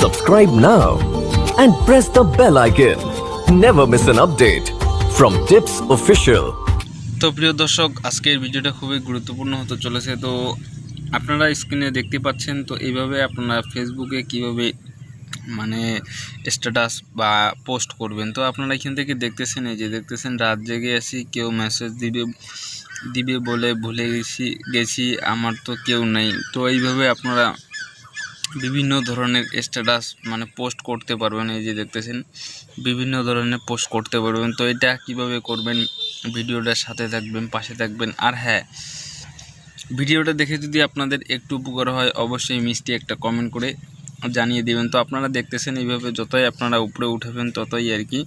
Subscribe now and press the bell icon. Never miss an update from Tips Official. তো প্রিয় দর্শক, আজকের ভিডিওটা খুবই গুরুত্বপূর্ণ হতে চলেছে। তো আপনারা স্ক্রিনে দেখতে পাচ্ছেন, তো এইভাবে আপনারা ফেসবুকে কিভাবে মানে স্ট্যাটাস বা পোস্ট করবেন। তো আপনারা এখান থেকে দেখতেছেন, এই যে দেখতেছেন রাত জেগে আছি, কেউ মেসেজ দিবে বলে ভুলে গেছি আমার তো কেউ নেই। তো এইভাবে আপনারা বিভিন্ন ধরনের স্ট্যাটাস মানে পোস্ট করতে পারবেন। এই যে দেখতেছেন বিভিন্ন ধরনের পোস্ট করতে পারবেন। তো এটা কিভাবে করবেন, ভিডিওটার সাথে থাকবেন, পাশে থাকবেন। আর হ্যাঁ, ভিডিওটা দেখে যদি আপনাদের একটু উপকার হয় অবশ্যই মিষ্টি একটা কমেন্ট করে জানিয়ে দেবেন। তো আপনারা দেখতেছেন এইভাবে যতই আপনারা উপরে উঠাবেন ততই আর কি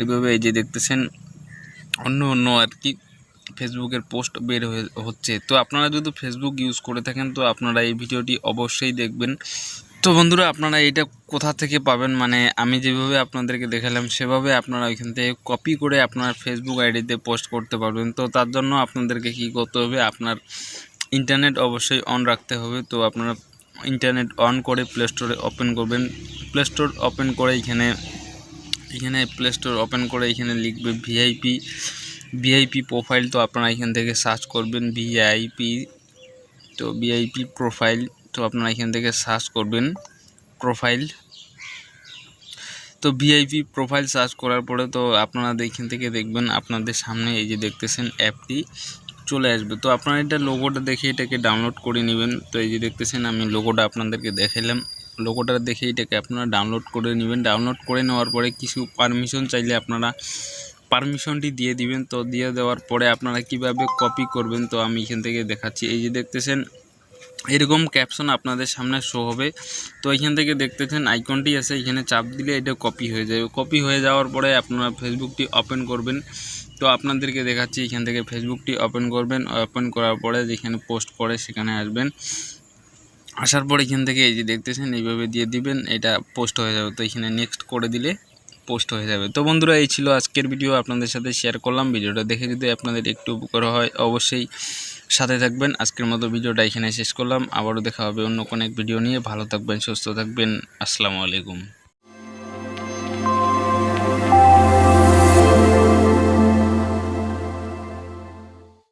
এইভাবে এই যে দেখতেছেন অন্য আর কি ফেসবুকের পোস্ট বের হচ্ছে। তো আপনারা যদি ফেসবুক ইউজ করে থাকেন তো আপনারা এই ভিডিওটি অবশ্যই দেখবেন। তো বন্ধুরা, আপনারা এটা কোথা থেকে পাবেন, মানে আমি যেভাবে আপনাদেরকে দেখালাম সেভাবে আপনারা ওইখান থেকে কপি করে আপনার ফেসবুক আইডিতে পোস্ট করতে পারবেন। তো তার জন্য আপনাদেরকে কি করতে হবে, আপনার ইন্টারনেট অবশ্যই অন রাখতে হবে। তো আপনারা ইন্টারনেট অন করে প্লে স্টোরে ওপেন করবেন। প্লে স্টোর ওপেন করে এখানে প্লে স্টোর ওপেন করে এখানে লিখবে ভিআইপি প্রোফাইল। তো আপনারা এখান থেকে সার্চ করবেন ভিআইপি প্রোফাইল। তো আপনারা এখান থেকে সার্চ করবেন প্রোফাইল। তো ভিআইপি প্রোফাইল সার্চ করার পরে তো আপনারা এখান থেকে দেখবেন আপনাদের সামনে এই যে দেখতেছেন অ্যাপটি চলে আসবে। তো আপনারা এটা লোগোটা দেখে এটাকে ডাউনলোড করে নেবেন। তো এই যে দেখতেছেন আমি লোগোটা আপনাদেরকে দেখাইলাম, লোগোটা দেখে এটাকে আপনারা ডাউনলোড করে নেবেন। ডাউনলোড করে নেওয়ার পরে কিছু পারমিশন চাইলে আপনারা পারমিশনটি দিয়ে দিবেন। তো দিয়ে দেওয়ার পরে আপনারা কিভাবে কপি করবেন তো আমি এখান থেকে দেখাচ্ছি। এই যে দেখতেছেন এরকম ক্যাপশন আপনাদের সামনে শো হবে। তো এখান থেকে দেখতেছেন আইকনটি আছে, এখানে চাপ দিলে এটা কপি হয়ে যাবে। কপি হয়ে যাওয়ার পরে আপনারা ফেসবুকটি ওপেন করবেন। তো আপনাদেরকে দেখাচ্ছি, এখান থেকে ফেসবুকটি ওপেন করবেন। ওপেন করার পরে যেখানে পোস্ট করে সেখানে আসবেন। আসার পর এখান থেকে এই যে দেখতেছেন এইভাবে দিয়ে দিবেন, এটা পোস্ট হয়ে যাবে। তো এখানে নেক্সট করে দিলে পোস্ট হয়ে যাবে। তো বন্ধুরা, এই ছিল আজকের ভিডিও, আপনাদের সাথে শেয়ার করলাম। ভিডিওটা দেখে যদি আপনাদের একটু উপকার হয় অবশ্যই সাথে থাকবেন। আজকের মতো ভিডিওটা এখানে শেষ করলাম। আবারও দেখা হবে অন্য কোনো এক ভিডিও নিয়ে। ভালো থাকবেন, সুস্থ থাকবেন। আসসালামু আলাইকুম।